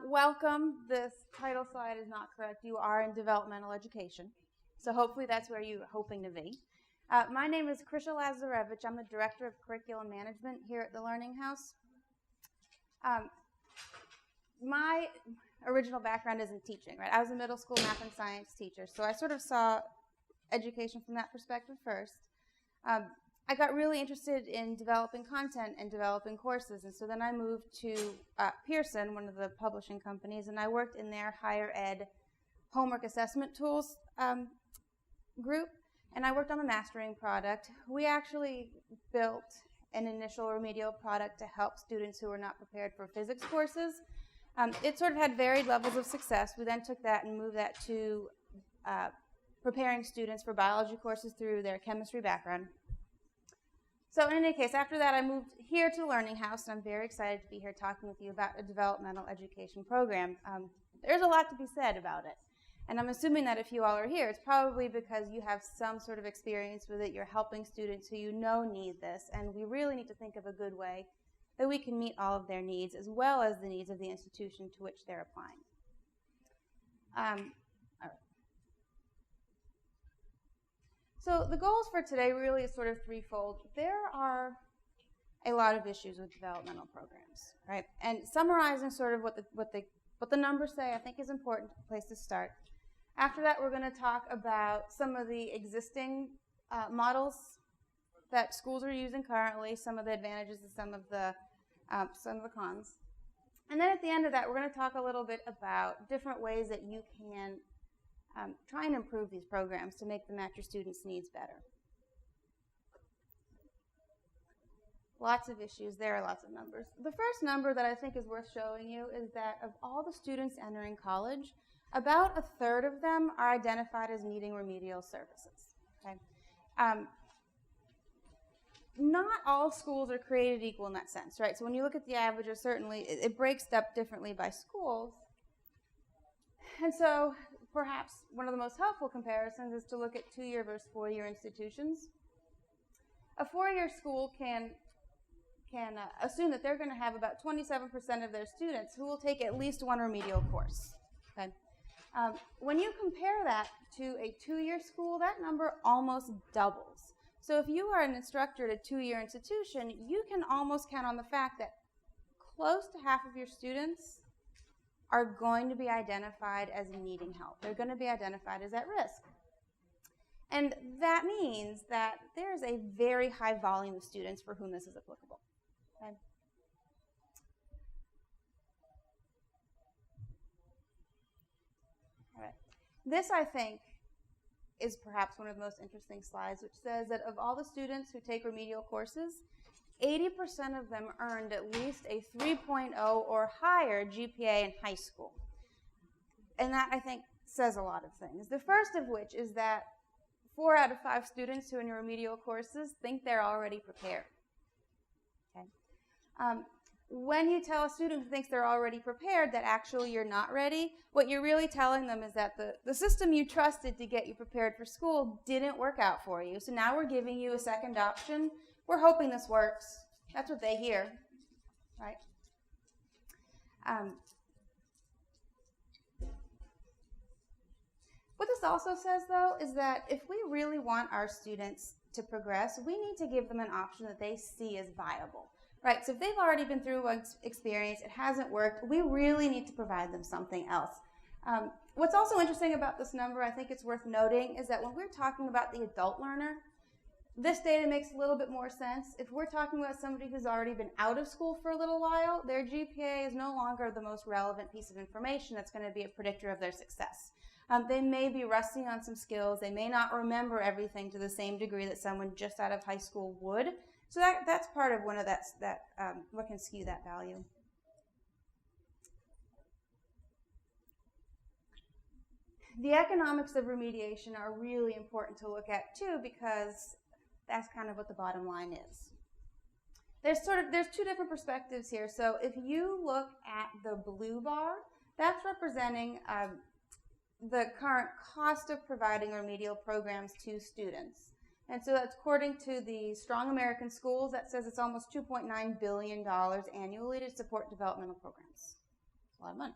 Welcome. This title slide is not correct. You are in developmental education. So hopefully that's where you're hoping to be. My name is Krisha Lazarevich. I'm the Director of Curriculum Management here at the Learning House. My original background is in teaching, right? I was a middle school math and science teacher, so I sort of saw education from that perspective first. I got really interested in developing content and developing courses, and so then I moved to Pearson, one of the publishing companies, and I worked in their higher ed homework assessment tools group, and I worked on the mastering product. We actually built an initial remedial product to help students who were not prepared for physics courses. It sort of had varied levels of success. We then took that and moved that to preparing students for biology courses through their chemistry background. So in any case, after that I moved here to the Learning House, and I'm very excited to be here talking with you about a developmental education program. There's a lot to be said about it, and I'm assuming that if you all are here, it's probably because you have some sort of experience with it. You're helping students who you know need this, and we really need to think of a good way that we can meet all of their needs as well as the needs of the institution to which they're applying. All right. So the goals for today really is sort of threefold. There are a lot of issues with developmental programs, right? And summarizing sort of what the numbers say, I think is important place to start. After that, we're going to talk about some of the existing models that schools are using currently, some of the advantages and some of the cons. And then at the end of that, we're going to talk a little bit about different ways that you can try and improve these programs to make them match your students' needs better. Lots of issues, there are lots of numbers. The first number that I think is worth showing you is that of all the students entering college, about a third of them are identified as needing remedial services. Okay? Not all schools are created equal in that sense, right? So when you look at the averages, certainly it breaks up differently by schools. And so perhaps one of the most helpful comparisons is to look at 2-year versus 4-year institutions. A 4-year school can assume that they're going to have about 27% of their students who will take at least one remedial course. Okay? When you compare that to a 2-year school, that number almost doubles. So if you are an instructor at a 2-year institution, you can almost count on the fact that close to half of your students are going to be identified as needing help. They're going to be identified as at risk. And that means that there's a very high volume of students for whom this is applicable. Okay? All right. This, I think, is perhaps one of the most interesting slides, which says that of all the students who take remedial courses, 80% of them earned at least a 3.0 or higher GPA in high school. And that, I think, says a lot of things. The first of which is that 4 out of 5 students who are in your remedial courses think they're already prepared. Okay? When you tell a student who thinks they're already prepared that actually you're not ready, what you're really telling them is that the system you trusted to get you prepared for school didn't work out for you. So now we're giving you a second option. We're hoping this works. That's what they hear, right? What this also says, though, is that if we really want our students to progress, we need to give them an option that they see as viable, right? So if they've already been through one experience, it hasn't worked, we really need to provide them something else. What's also interesting about this number, I think it's worth noting, is that when we're talking about the adult learner, this data makes a little bit more sense. If we're talking about somebody who's already been out of school for a little while, their GPA is no longer the most relevant piece of information that's going to be a predictor of their success. They may be rusty on some skills. They may not remember everything to the same degree that someone just out of high school would. So that's part of one of what can skew that value. The economics of remediation are really important to look at too, because that's kind of what the bottom line is. There's 2 different perspectives here. So if you look at the blue bar, that's representing the current cost of providing remedial programs to students. And so that's according to the Strong American Schools, that says it's almost $2.9 billion annually to support developmental programs. a lot of money.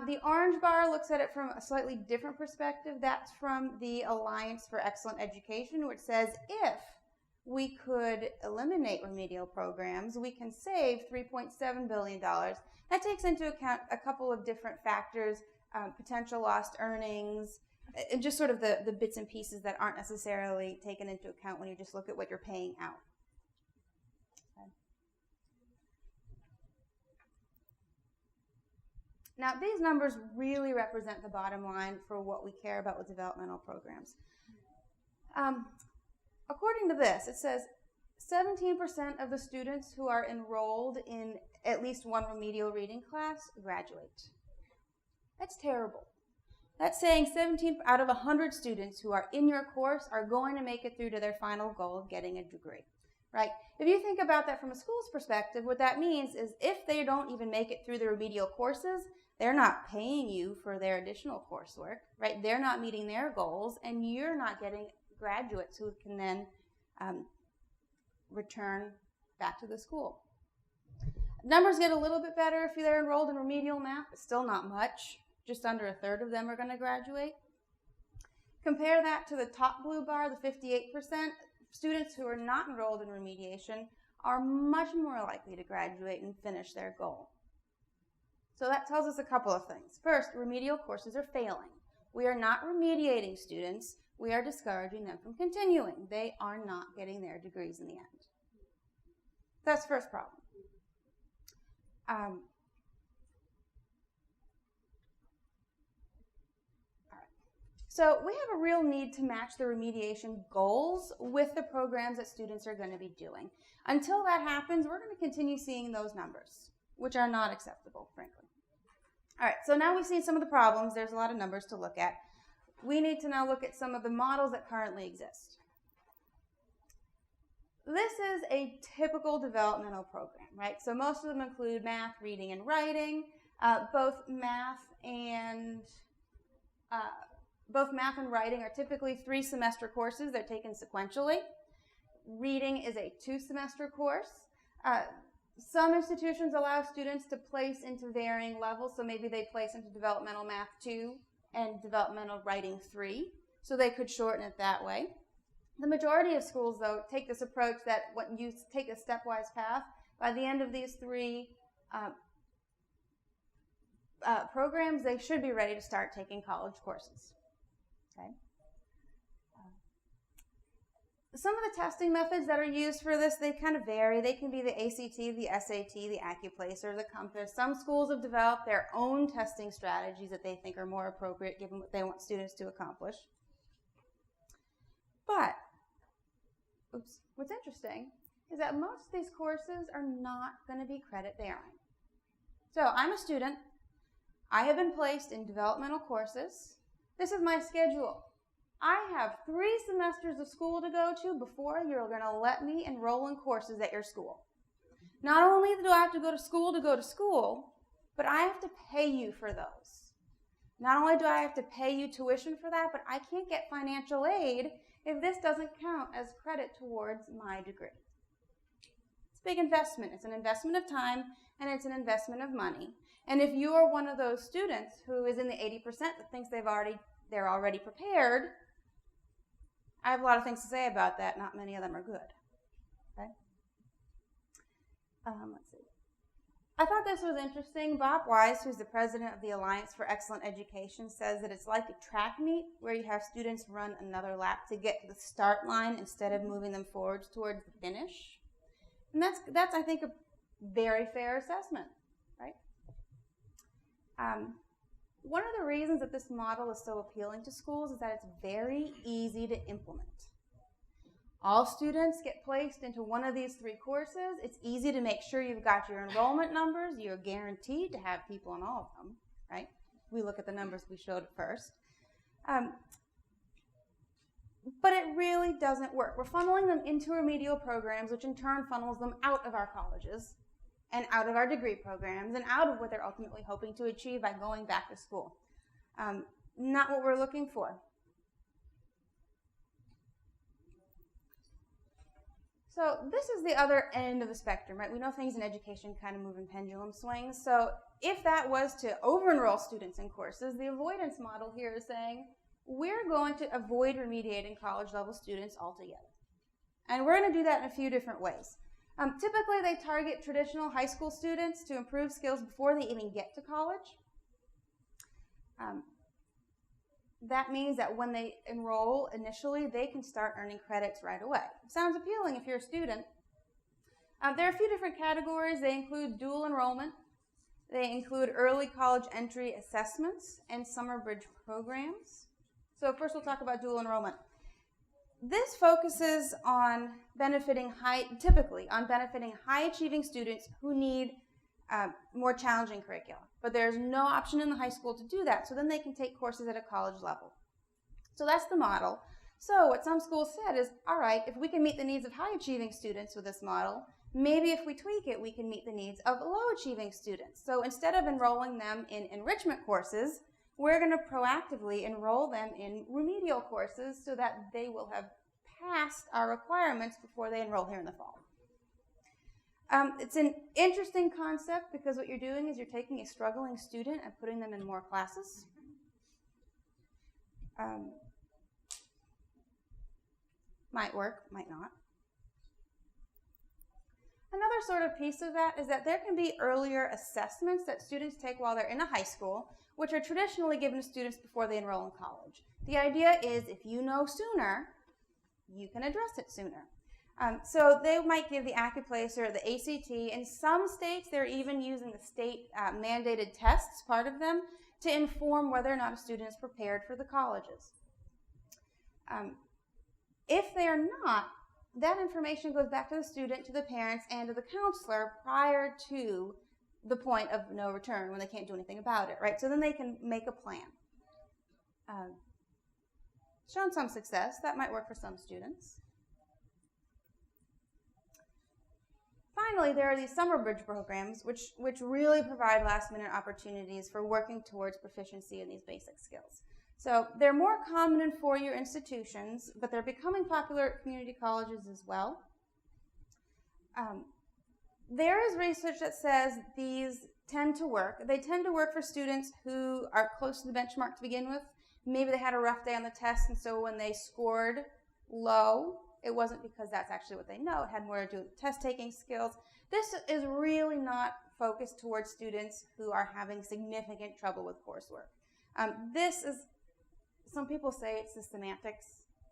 The orange bar looks at it from a slightly different perspective. That's from the Alliance for Excellent Education, which says if we could eliminate remedial programs, we can save $3.7 billion. That takes into account a couple of different factors, potential lost earnings, and just sort of the bits and pieces that aren't necessarily taken into account when you just look at what you're paying out. Now, these numbers really represent the bottom line for what we care about with developmental programs. According to this, it says 17% of the students who are enrolled in at least one remedial reading class graduate. That's terrible. That's saying 17 out of 100 students who are in your course are going to make it through to their final goal of getting a degree, right? If you think about that from a school's perspective, what that means is if they don't even make it through the remedial courses, they're not paying you for their additional coursework, right? They're not meeting their goals, and you're not getting graduates who can then return back to the school. Numbers get a little bit better if they're enrolled in remedial math, but still not much. Just under a third of them are going to graduate. Compare that to the top blue bar, the 58%. Students who are not enrolled in remediation are much more likely to graduate and finish their goal. So that tells us a couple of things. First, remedial courses are failing. We are not remediating students. We are discouraging them from continuing. They are not getting their degrees in the end. That's the first problem. So we have a real need to match the remediation goals with the programs that students are going to be doing. Until that happens, we're going to continue seeing those numbers, which are not acceptable, frankly. All right, so now we've seen some of the problems. There's a lot of numbers to look at. We need to now look at some of the models that currently exist. This is a typical developmental program, right? So most of them include math, reading, and writing. Both math and writing are typically 3-semester courses. They're taken sequentially. Reading is a 2-semester course. Some institutions allow students to place into varying levels, so maybe they place into developmental math 2 and developmental writing 3, so they could shorten it that way. The majority of schools, though, take this approach that when you take a stepwise path, by the end of these 3 programs, they should be ready to start taking college courses. Okay. Some of the testing methods that are used for this, they kind of vary. They can be the ACT, the SAT, the Accuplacer, the Compass. Some schools have developed their own testing strategies that they think are more appropriate given what they want students to accomplish. But, what's interesting is that most of these courses are not going to be credit bearing. So I'm a student. I have been placed in developmental courses. This is my schedule. I have 3 semesters of school to go to before you're going to let me enroll in courses at your school. Not only do I have to go to school, but I have to pay you for those. Not only do I have to pay you tuition for that, but I can't get financial aid if this doesn't count as credit towards my degree. It's a big investment. It's an investment of time, and it's an investment of money. And if you are one of those students who is in the 80% that thinks they're already prepared, I have a lot of things to say about that. Not many of them are good. Okay? Let's see. I thought this was interesting. Bob Wise, who's the president of the Alliance for Excellent Education, says that it's like a track meet where you have students run another lap to get to the start line instead of moving them forwards towards the finish. And that's I think, a very fair assessment, right? One of the reasons that this model is so appealing to schools is that it's very easy to implement. All students get placed into one of these 3 courses. It's easy to make sure you've got your enrollment numbers. You're guaranteed to have people in all of them, right? We look at the numbers we showed at first. But it really doesn't work. We're funneling them into remedial programs, which in turn funnels them out of our colleges and out of our degree programs, and out of what they're ultimately hoping to achieve by going back to school. Not what we're looking for. So this is the other end of the spectrum, right? We know things in education kind of move in pendulum swings. So if that was to over-enroll students in courses, the avoidance model here is saying we're going to avoid remediating college-level students altogether. And we're going to do that in a few different ways. Typically, they target traditional high school students to improve skills before they even get to college. That means that when they enroll initially, they can start earning credits right away. Sounds appealing if you're a student. There are a few different categories. They include dual enrollment. They include early college entry assessments and summer bridge programs. So first we'll talk about dual enrollment. This focuses on typically on benefiting high-achieving students who need more challenging curricula. But there's no option in the high school to do that, so then they can take courses at a college level. So that's the model. So what some schools said is, all right, if we can meet the needs of high-achieving students with this model, maybe if we tweak it, we can meet the needs of low-achieving students. So instead of enrolling them in enrichment courses, we're going to proactively enroll them in remedial courses so that they will have passed our requirements before they enroll here in the fall. It's an interesting concept because what you're doing is you're taking a struggling student and putting them in more classes. Might work, might not. Another sort of piece of that is that there can be earlier assessments that students take while they're in a high school, which are traditionally given to students before they enroll in college. The idea is if you know sooner, you can address it sooner. So they might give the ACCUPLACE or the ACT. In some states, they're even using the state mandated tests, part of them, to inform whether or not a student is prepared for the colleges. If they are not, that information goes back to the student, to the parents, and to the counselor prior to the point of no return when they can't do anything about it, right? So then they can make a plan. Shown some success. That might work for some students. Finally, there are these summer bridge programs, which really provide last-minute opportunities for working towards proficiency in these basic skills. So they're more common in four-year institutions, but they're becoming popular at community colleges as well. There is research that says these tend to work. They tend to work for students who are close to the benchmark to begin with. Maybe they had a rough day on the test, and so when they scored low, it wasn't because that's actually what they know. It had more to do with test-taking skills. This is really not focused towards students who are having significant trouble with coursework. This is, some people say it's the semantics,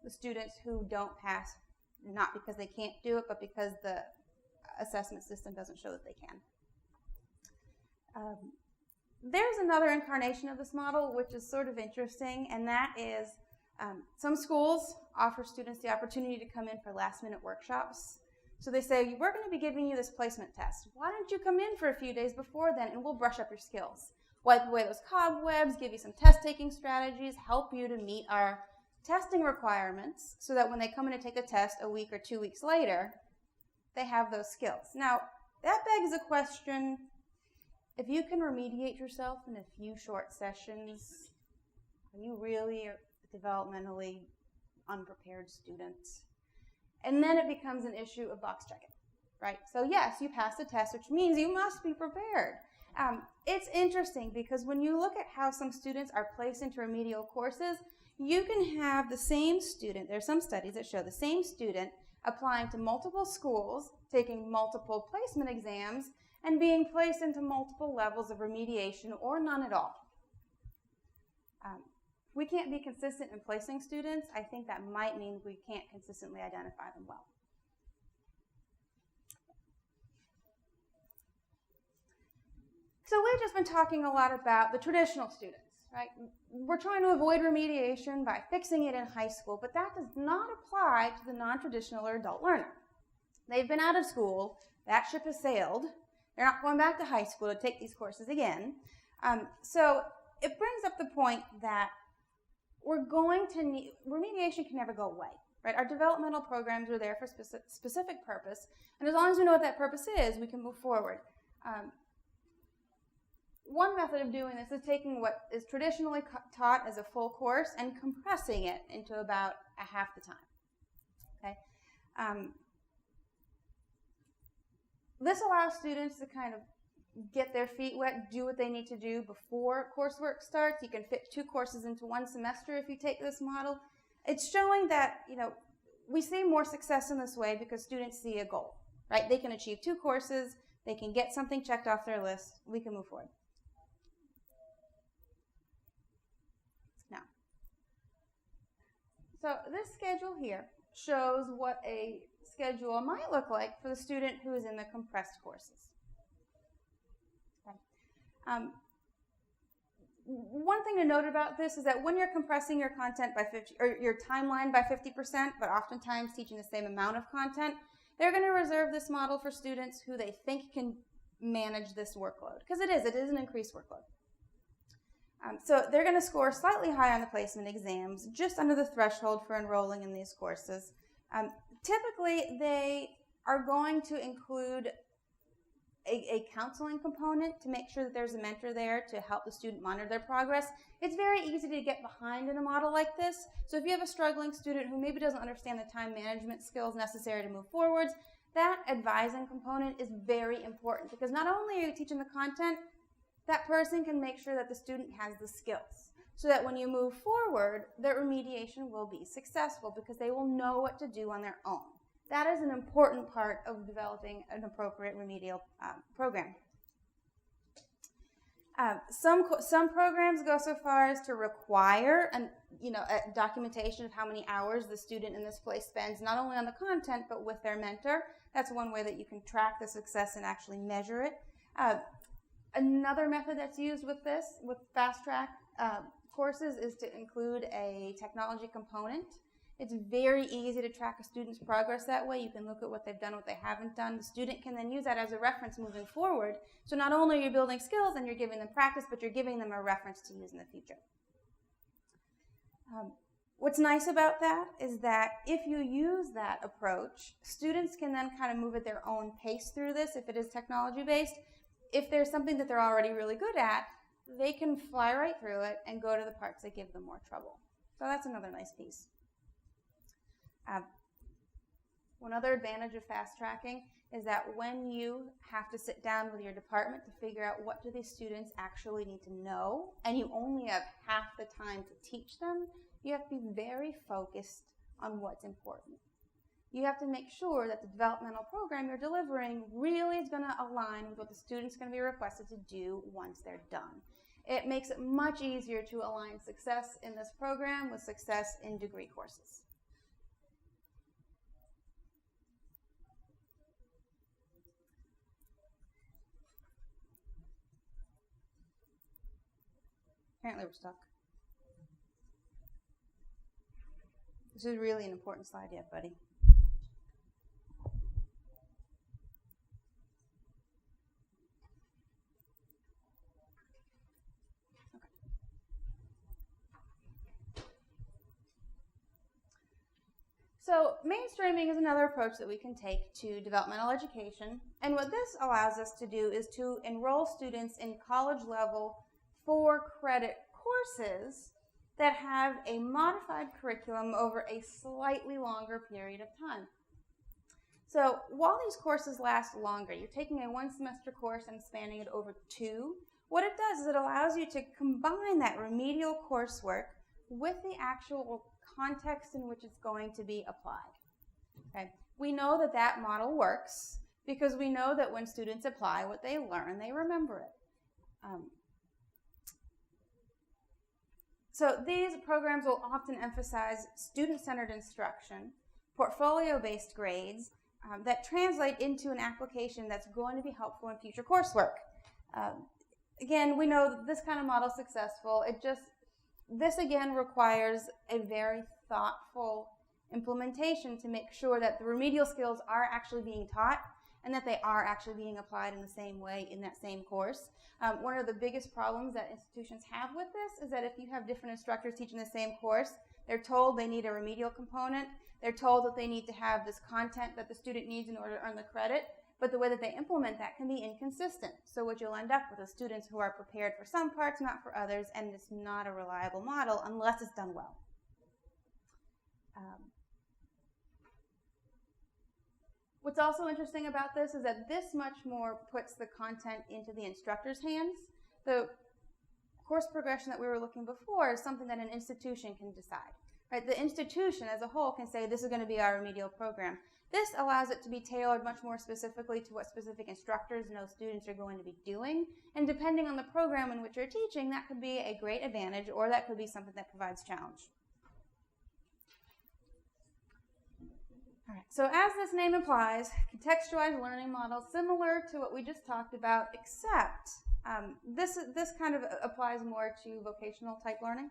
the students who don't pass, not because they can't do it, but because the assessment system doesn't show that they can. There's another incarnation of this model, which is sort of interesting, and that is some schools offer students the opportunity to come in for last-minute workshops. So they say, we're going to be giving you this placement test. Why don't you come in for a few days before then, and we'll brush up your skills. Wipe away those cobwebs, give you some test-taking strategies, help you to meet our testing requirements so that when they come in to take a test a week or 2 weeks later, they have those skills. Now, that begs the question, if you can remediate yourself in a few short sessions, are you really a developmentally unprepared student? And then it becomes an issue of box checking, right? So yes, you passed the test, which means you must be prepared. It's interesting because when you look at how some students are placed into remedial courses, you can have the same student, there are some studies that show the same student applying to multiple schools, taking multiple placement exams, and being placed into multiple levels of remediation or none at all. If we can't be consistent in placing students, I think that might mean we can't consistently identify them well. So we've just been talking a lot about the traditional students, right? We're trying to avoid remediation by fixing it in high school, but that does not apply to the non-traditional or adult learner. They've been out of school, that ship has sailed, they're not going back to high school to take these courses again. So it brings up the point that we're going to need, remediation can never go away, right? Our developmental programs are there for specific purpose, and as long as we know what that purpose is, we can move forward. One method of doing this is taking what is traditionally taught as a full course and compressing it into about a half the time, okay? This allows students to kind of get their feet wet, do what they need to do before coursework starts. You can fit 2 courses into 1 semester if you take this model. It's showing that, we see more success in this way because students see a goal, right? They can achieve 2 courses, they can get something checked off their list, we can move forward. Now, so this schedule here shows what a schedule might look like for the student who is in the compressed courses. One thing to note about this is that when you're compressing your content by 50, or your timeline by 50%, but oftentimes teaching the same amount of content, they're going to reserve this model for students who they think can manage this workload, because it is an increased workload. So they're going to score slightly high on the placement exams, just under the threshold for enrolling in these courses. Typically, they are going to include a counseling component to make sure that there's a mentor there to help the student monitor their progress. It's very easy to get behind in a model like this. So if you have a struggling student who maybe doesn't understand the time management skills necessary to move forwards, that advising component is very important, because not only are you teaching the content, that person can make sure that the student has the skills, so that when you move forward, their remediation will be successful because they will know what to do on their own. That is an important part of developing an appropriate remedial program. Some programs go so far as to require a documentation of how many hours the student in this place spends, not only on the content, but with their mentor. That's one way that you can track the success and actually measure it. Another method that's used with fast track courses is to include a technology component. It's very easy to track a student's progress that way. You can look at what they've done, what they haven't done. The student can then use that as a reference moving forward. So not only are you building skills and you're giving them practice, but you're giving them a reference to use in the future. What's nice about that is that if you use that approach, students can then kind of move at their own pace through this if it is technology-based. If there's something that they're already really good at, they can fly right through it and go to the parts that give them more trouble. So that's another nice piece. One other advantage of fast tracking is that when you have to sit down with your department to figure out what do these students actually need to know, and you only have half the time to teach them, you have to be very focused on what's important. You have to make sure that the developmental program you're delivering really is going to align with what the student's going to be requested to do once they're done. It makes it much easier to align success in this program with success in degree courses. Apparently we're stuck. This is really an important slide yet, buddy. So mainstreaming is another approach that we can take to developmental education. And what this allows us to do is to enroll students in college-level 4-credit courses that have a modified curriculum over a slightly longer period of time. So while these courses last longer, you're taking a 1-semester course and spanning it over 2. What it does is it allows you to combine that remedial coursework with the actual context in which it's going to be applied. Okay? We know that that model works because we know that when students apply what they learn, they remember it. So these programs will often emphasize student-centered instruction, portfolio-based grades that translate into an application that's going to be helpful in future coursework. Again, we know that this kind of model is successful. This again requires a very thoughtful implementation to make sure that the remedial skills are actually being taught and that they are actually being applied in the same way in that same course. One of the biggest problems that institutions have with this is that if you have different instructors teaching the same course, they're told they need a remedial component, they're told that they need to have this content that the student needs in order to earn the credit, but the way that they implement that can be inconsistent. So what you'll end up with is students who are prepared for some parts, not for others, and it's not a reliable model unless it's done well. What's also interesting about this is that this much more puts the content into the instructor's hands. The course progression that we were looking before is something that an institution can decide. Right? The institution as a whole can say this is going to be our remedial program. This allows it to be tailored much more specifically to what specific instructors know students are going to be doing. And depending on the program in which you're teaching, that could be a great advantage, or that could be something that provides challenge. All right, so as this name implies, contextualized learning model, similar to what we just talked about, except this kind of applies more to vocational type learning,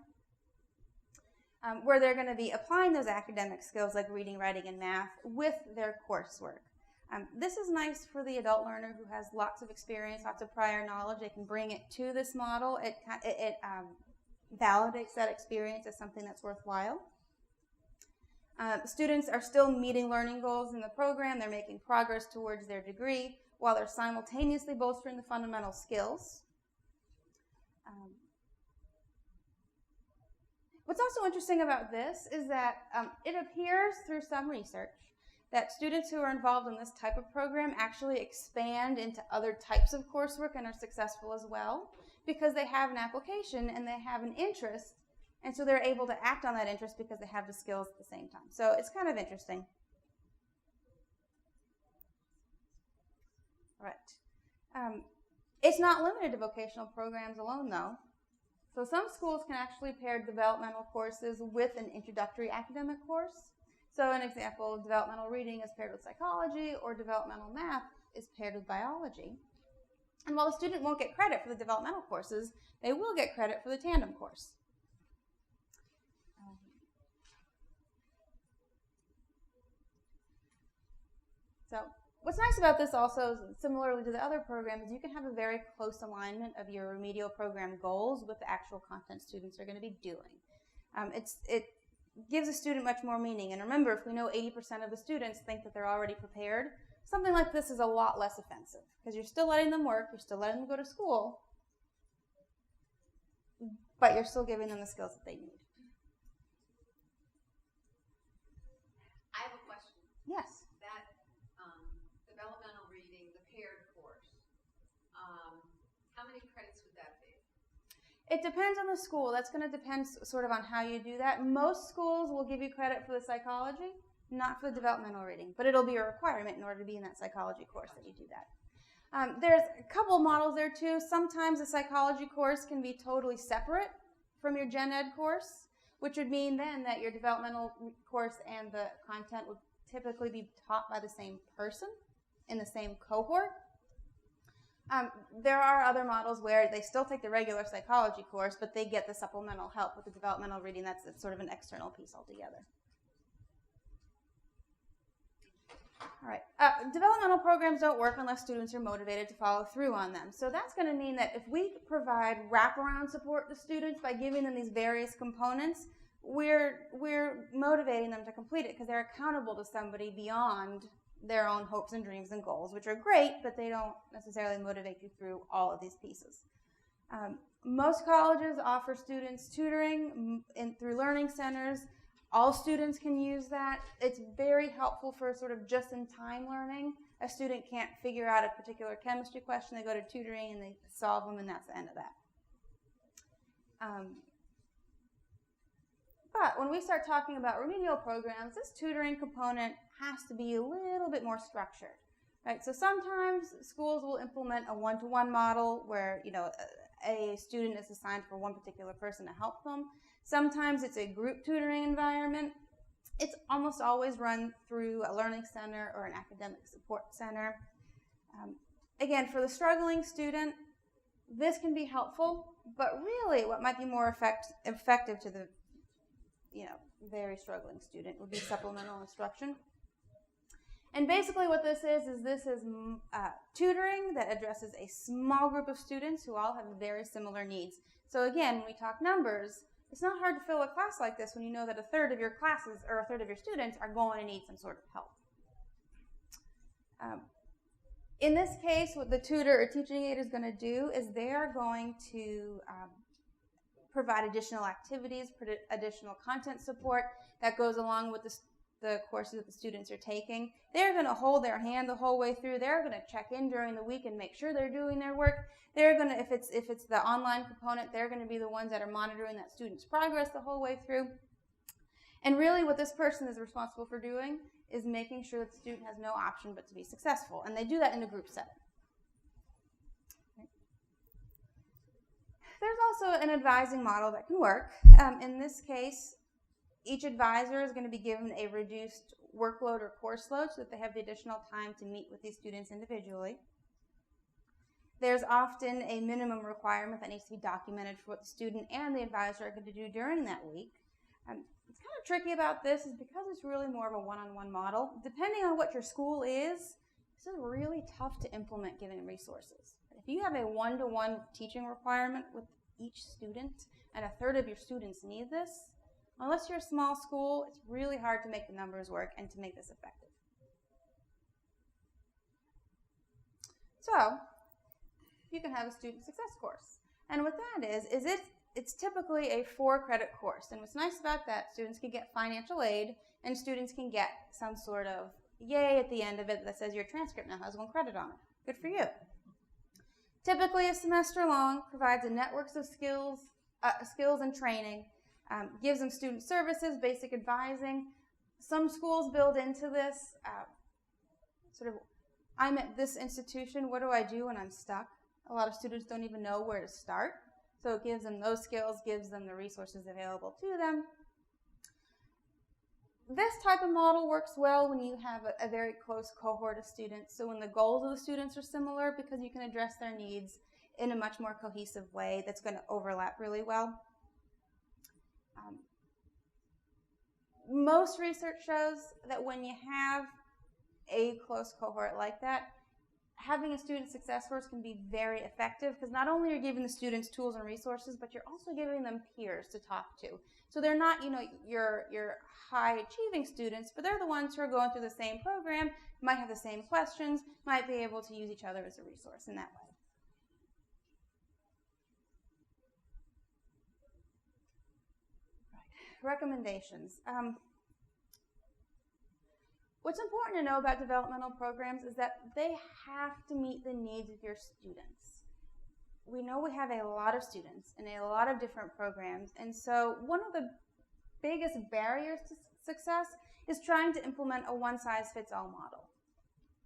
where they're going to be applying those academic skills like reading, writing, and math with their coursework. This is nice for the adult learner who has lots of experience, lots of prior knowledge. They can bring it to this model. It validates that experience as something that's worthwhile. Students are still meeting learning goals in the program. They're making progress towards their degree while they're simultaneously bolstering the fundamental skills. What's also interesting about this is that it appears through some research that students who are involved in this type of program actually expand into other types of coursework and are successful as well because they have an application and they have an interest, and so they're able to act on that interest because they have the skills at the same time. So it's kind of interesting. All right. It's not limited to vocational programs alone, though. So some schools can actually pair developmental courses with an introductory academic course. So an example, developmental reading is paired with psychology, or developmental math is paired with biology. And while the student won't get credit for the developmental courses, they will get credit for the tandem course. So what's nice about this also, similarly to the other programs, you can have a very close alignment of your remedial program goals with the actual content students are going to be doing. It gives a student much more meaning. And remember, if we know 80% of the students think that they're already prepared, something like this is a lot less offensive because you're still letting them work, you're still letting them go to school, but you're still giving them the skills that they need. I have a question. Yes. That developmental reading, the paired course, how many credits would that be? It depends on the school. That's going to depend sort of on how you do that. Most schools will give you credit for the psychology, not for the developmental reading, but it'll be a requirement in order to be in that psychology course that you do that. There's a couple models there too. Sometimes the psychology course can be totally separate from your gen ed course, which would mean then that your developmental course and the content would typically be taught by the same person in the same cohort. There are other models where they still take the regular psychology course, but they get the supplemental help with the developmental reading. That's sort of an external piece altogether. All right. Developmental programs don't work unless students are motivated to follow through on them. So that's going to mean that if we provide wraparound support to students by giving them these various components, we're motivating them to complete it because they're accountable to somebody beyond their own hopes and dreams and goals, which are great, but they don't necessarily motivate you through all of these pieces. Most colleges offer students tutoring through learning centers. All students can use that. It's very helpful for sort of just-in-time learning. A student can't figure out a particular chemistry question, they go to tutoring and they solve them, and that's the end of that. But when we start talking about remedial programs, this tutoring component has to be a little bit more structured, right? So sometimes schools will implement a one-to-one model where, a student is assigned for one particular person to help them. Sometimes it's a group tutoring environment. It's almost always run through a learning center or an academic support center. Again, for the struggling student, this can be helpful, but really what might be more effective to the very struggling student would be supplemental instruction. And basically what this is tutoring that addresses a small group of students who all have very similar needs. So again, when we talk numbers, it's not hard to fill a class like this when you know that a third of your classes or a third of your students are going to need some sort of help. In this case, what the tutor or teaching aid is going to do is they are going to provide additional activities, additional content support that goes along with the courses that the students are taking. They're going to hold their hand the whole way through. They're going to check in during the week and make sure they're doing their work. They're going to, if it's the online component, they're going to be the ones that are monitoring that student's progress the whole way through. And really what this person is responsible for doing is making sure that the student has no option but to be successful. And they do that in a group setting. There's also an advising model that can work. In this case, each advisor is going to be given a reduced workload or course load so that they have the additional time to meet with these students individually. There's often a minimum requirement that needs to be documented for what the student and the advisor are going to do during that week. What's kind of tricky about this is because it's really more of a one-on-one model, depending on what your school is, this is really tough to implement given resources. If you have a one-to-one teaching requirement with each student and a third of your students need this, unless you're a small school, it's really hard to make the numbers work and to make this effective. So, you can have a student success course. And what that is it's typically a 4-credit course. And what's nice about that, students can get financial aid and students can get some sort of yay at the end of it that says your transcript now has 1 credit on it. Good for you. Typically a semester long, provides a network of skills and training, gives them student services, basic advising. Some schools build into this I'm at this institution, what do I do when I'm stuck? A lot of students don't even know where to start. So it gives them those skills, gives them the resources available to them. This type of model works well when you have a very close cohort of students. So when the goals of the students are similar, because you can address their needs in a much more cohesive way that's going to overlap really well. Most research shows that when you have a close cohort like that, having a student success course can be very effective because not only are you giving the students tools and resources, but you're also giving them peers to talk to. So they're not, your high achieving students, but they're the ones who are going through the same program, might have the same questions, might be able to use each other as a resource in that way. Right. Recommendations. What's important to know about developmental programs is that they have to meet the needs of your students. We know we have a lot of students in a lot of different programs, and so one of the biggest barriers to success is trying to implement a one-size-fits-all model.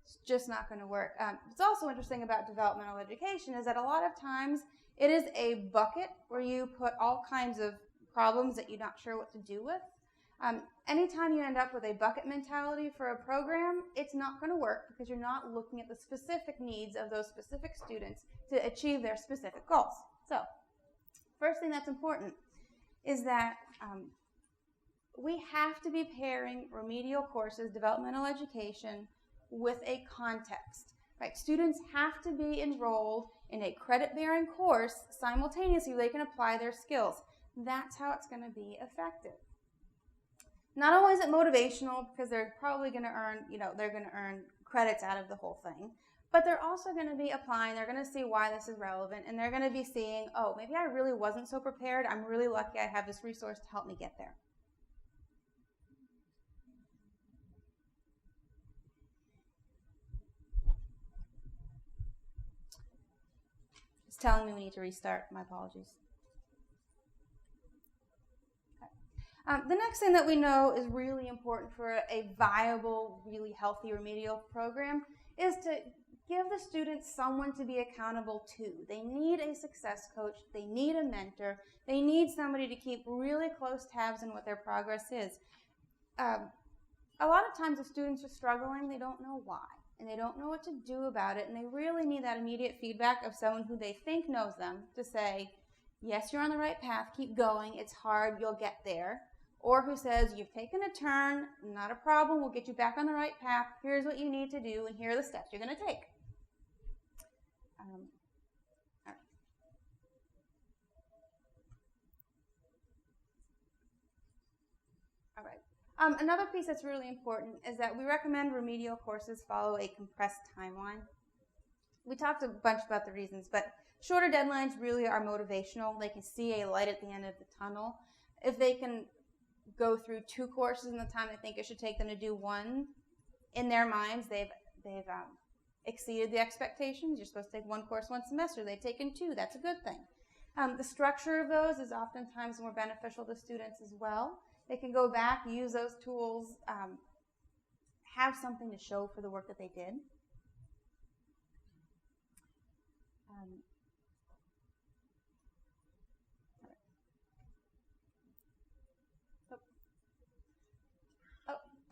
It's just not going to work. What's also interesting about developmental education is that a lot of times it is a bucket where you put all kinds of problems that you're not sure what to do with. Anytime you end up with a bucket mentality for a program, it's not going to work because you're not looking at the specific needs of those specific students to achieve their specific goals. So, first thing that's important is that we have to be pairing remedial courses, developmental education, with a context. Right? Students have to be enrolled in a credit-bearing course simultaneously so they can apply their skills. That's how it's going to be effective. Not only is it motivational because they're probably going to earn, they're going to earn credits out of the whole thing, but they're also going to be applying, they're going to see why this is relevant, and they're going to be seeing, oh, maybe I really wasn't so prepared. I'm really lucky I have this resource to help me get there. It's telling me we need to restart. My apologies. The next thing that we know is really important for a viable, really healthy remedial program is to give the students someone to be accountable to. They need a success coach. They need a mentor. They need somebody to keep really close tabs on what their progress is. A lot of times if students are struggling, they don't know why, and they don't know what to do about it, and they really need that immediate feedback of someone who they think knows them to say, yes, you're on the right path, keep going, it's hard, you'll get there. Or who says, you've taken a turn, not a problem, we'll get you back on the right path, here's what you need to do, and here are the steps you're going to take. All right. Another piece that's really important is that we recommend remedial courses follow a compressed timeline. We talked a bunch about the reasons, but shorter deadlines really are motivational. They can see a light at the end of the tunnel. If they can go through 2 courses in the time they think it should take them to do 1, in their minds, they've exceeded the expectations. You're supposed to take 1 course 1 semester. They've taken 2. That's a good thing. The structure of those is oftentimes more beneficial to students as well. They can go back, use those tools, have something to show for the work that they did.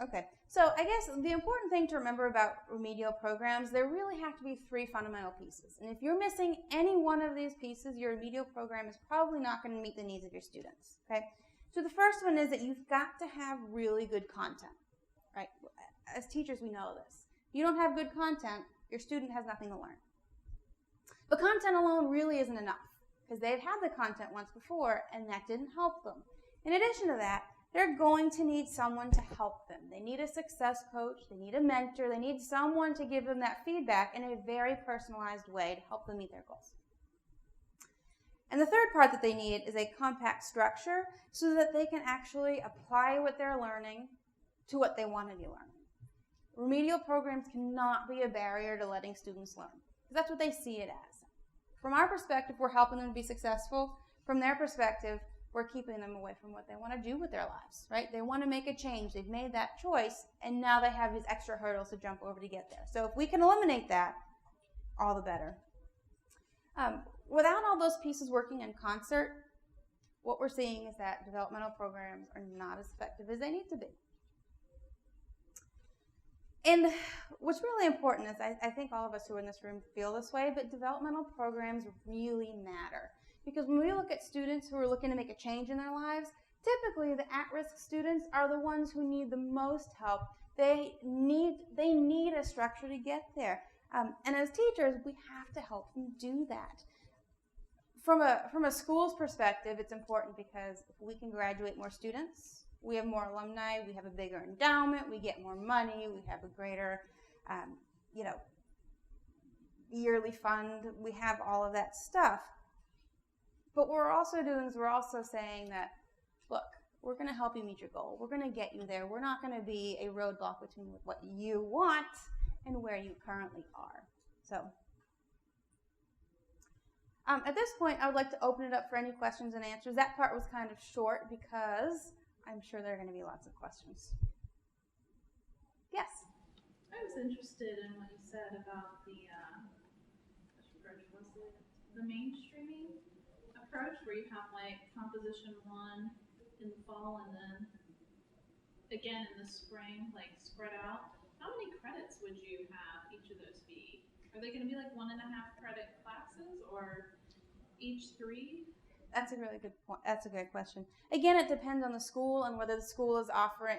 Okay, so I guess the important thing to remember about remedial programs, there really have to be 3 fundamental pieces. And if you're missing any one of these pieces, your remedial program is probably not going to meet the needs of your students. Okay, so the first one is that you've got to have really good content, right? As teachers, we know this. If you don't have good content, your student has nothing to learn. But content alone really isn't enough, because they've had the content once before, and that didn't help them. In addition to that, they're going to need someone to help them. They need a success coach, they need a mentor, they need someone to give them that feedback in a very personalized way to help them meet their goals. And the third part that they need is a compact structure so that they can actually apply what they're learning to what they want to be learning. Remedial programs cannot be a barrier to letting students learn, because that's what they see it as. From our perspective, we're helping them to be successful. From their perspective, we're keeping them away from what they want to do with their lives, right? They want to make a change. They've made that choice, and now they have these extra hurdles to jump over to get there. So if we can eliminate that, all the better. Without all those pieces working in concert, what we're seeing is that developmental programs are not as effective as they need to be. And what's really important is I think all of us who are in this room feel this way, but developmental programs really matter. Because when we look at students who are looking to make a change in their lives, typically the at-risk students are the ones who need the most help. They need a structure to get there. And as teachers, we have to help them do that. From a school's perspective, it's important because if we can graduate more students, we have more alumni, we have a bigger endowment, we get more money, we have a greater, yearly fund, we have all of that stuff. But what we're also doing is we're also saying that, look, we're going to help you meet your goal. We're going to get you there. We're not going to be a roadblock between what you want and where you currently are. So at this point, I would like to open it up for any questions and answers. That part was kind of short because I'm sure there are going to be lots of questions. Yes? I was interested in what you said about the mainstreaming approach, where you have like composition 1 in the fall and then again in the spring, like spread out. How many credits would you have each of those be? Are they going to be like 1.5 credit classes or each 3? That's a really good point. That's a great question. Again, it depends on the school and whether the school is offering.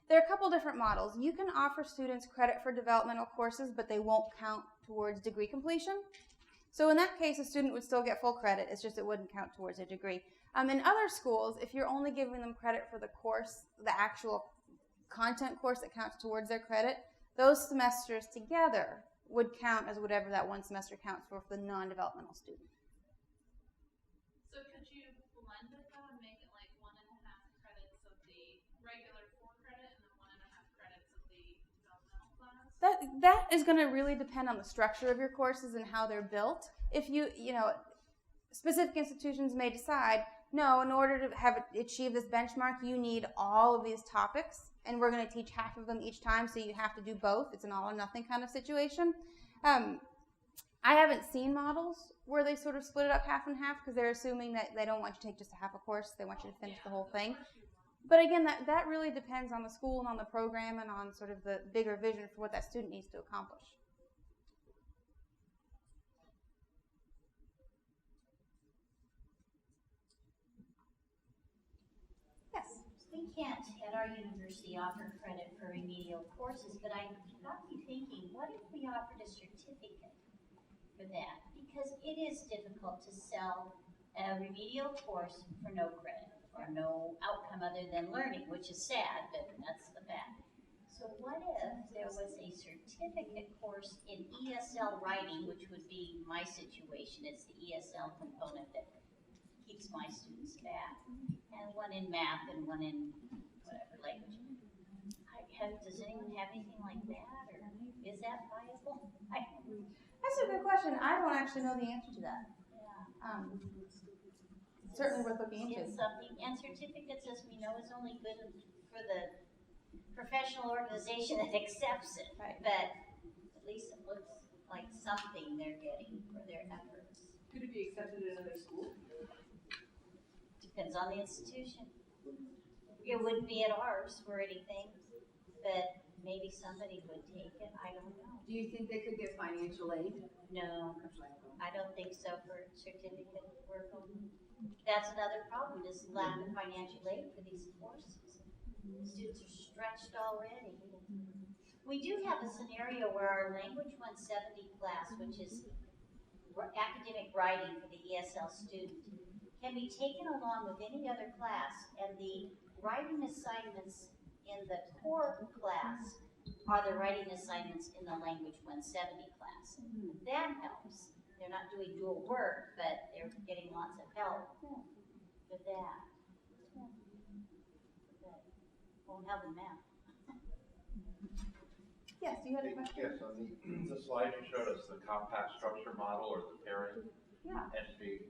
There are a couple different models. You can offer students credit for developmental courses, but they won't count towards degree completion. So in that case, a student would still get full credit. It's just it wouldn't count towards a degree. In other schools, if you're only giving them credit for the course, the actual content course that counts towards their credit, those semesters together would count as whatever that 1 semester counts for the non-developmental student. So could you blend it though and make it like 1.5 credits of the regular 4 credit and then 1.5 credits of the developmental class? That is going to really depend on the structure of your courses and how they're built. If specific institutions may decide, no, in order to achieve this benchmark, you need all of these topics, and we're going to teach half of them each time, so you have to do both. It's an all or nothing kind of situation. I haven't seen models where they sort of split it up half and half because they're assuming that they don't want you to take just a half a course. They want you to finish the whole thing. But again, that really depends on the school and on the program and on sort of the bigger vision for what that student needs to accomplish. Yes? We can't at our university offer credit for remedial courses, but I got me thinking, what if we offered a certificate for that? Because it is difficult to sell a remedial course for no credit or no outcome other than learning, which is sad, but that's the fact. So what if there was a certificate course in ESL writing, which would be my situation, it's the ESL component that keeps my students back, and one in math and one in whatever language. Does anyone have anything like that, or is that viable? That's a good question. I don't actually know the answer to that. Yeah. Certainly worth looking into. It's something, and certificates, as we know, is only good for the professional organization that accepts it. Right. But at least it looks like something they're getting for their efforts. Could it be accepted at another school? Depends on the institution. It wouldn't be at ours for anything, but maybe somebody would take it. I don't know. Do you think they could get financial aid? No, I don't think so for certificate work. That's another problem, is lack of financial aid for these courses. Students are stretched already. We do have a scenario where our Language 170 class, which is academic writing for the ESL student, can be taken along with any other class, and the writing assignments in the core class are the writing assignments in the Language 170 class. That helps. They're not doing dual work, but they're getting lots of help with that. But won't help in math. Yes, you had a question? Yes, on the slide you showed us, the compact structure model or the pairing entity,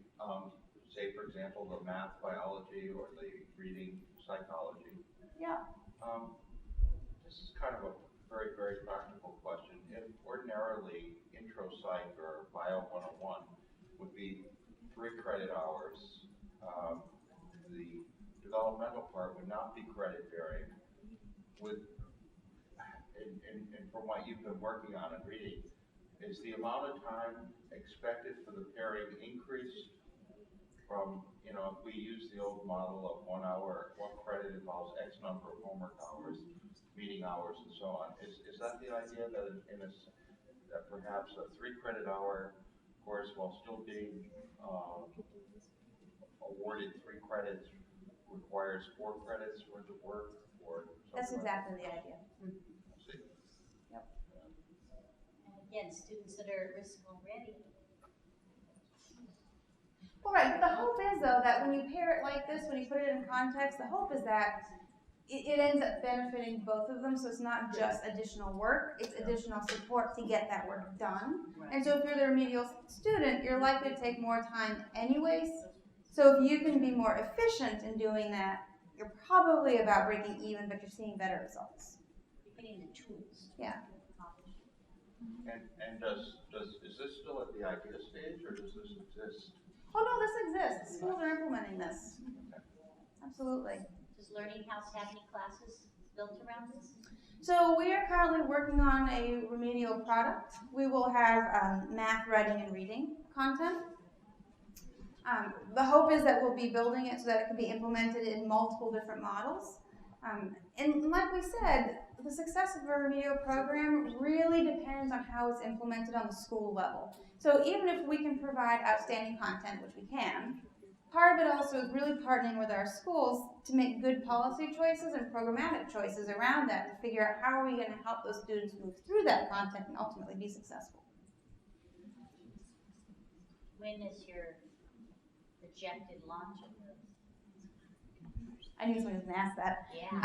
say for example, the math biology or the reading psychology. Yeah. This is kind of a very, very practical question. If ordinarily intro psych or bio 101 would be 3 credit hours, the developmental part would not be credit bearing. And from what you've been working on and reading, is the amount of time expected for the pairing increased from, if we use the old model of 1 hour, 1 credit involves X number of homework hours, meeting hours, and so on. Is that the idea that that perhaps a 3 credit hour course, while still being awarded 3 credits, requires 4 credits worth of work, or something? That's exactly the idea. And again, students that are at risk already. Well, right. The hope is, though, that when you pair it like this, when you put it in context, the hope is that it ends up benefiting both of them. So it's not just additional work; it's additional support to get that work done. Right. And so if you're the remedial student, you're likely to take more time anyways. So if you can be more efficient in doing that, you're probably about breaking even, but you're seeing better results. You're getting the tools. Yeah. And is this still at the idea stage, or does this exist? Oh no, this exists. Schools are implementing this. Absolutely. Does Learning House have any classes built around this? So we are currently working on a remedial product. We will have math, writing, and reading content. The hope is that we'll be building it so that it can be implemented in multiple different models. And like we said, the success of a remedial program really depends on how it's implemented on the school level. So even if we can provide outstanding content, which we can, part of it also is really partnering with our schools to make good policy choices and programmatic choices around that to figure out how are we going to help those students move through that content and ultimately be successful. When is your projected launch of this? I knew someone was going to ask that. Yeah.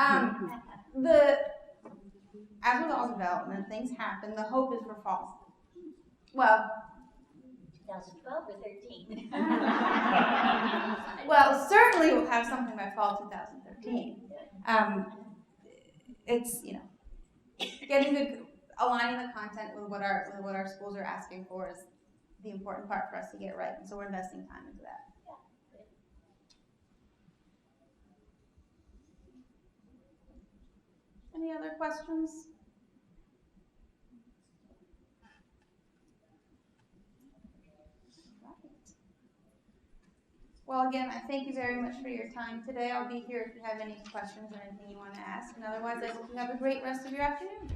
As with all development, things happen. The hope is for fall. Well, 2012 or 13? well, certainly we'll have something by fall 2013. It's getting aligning the content with what our schools are asking for is the important part for us to get right, and so we're investing time into that. Any other questions? Well, again, I thank you very much for your time today. I'll be here if you have any questions or anything you want to ask. And otherwise, I hope you have a great rest of your afternoon.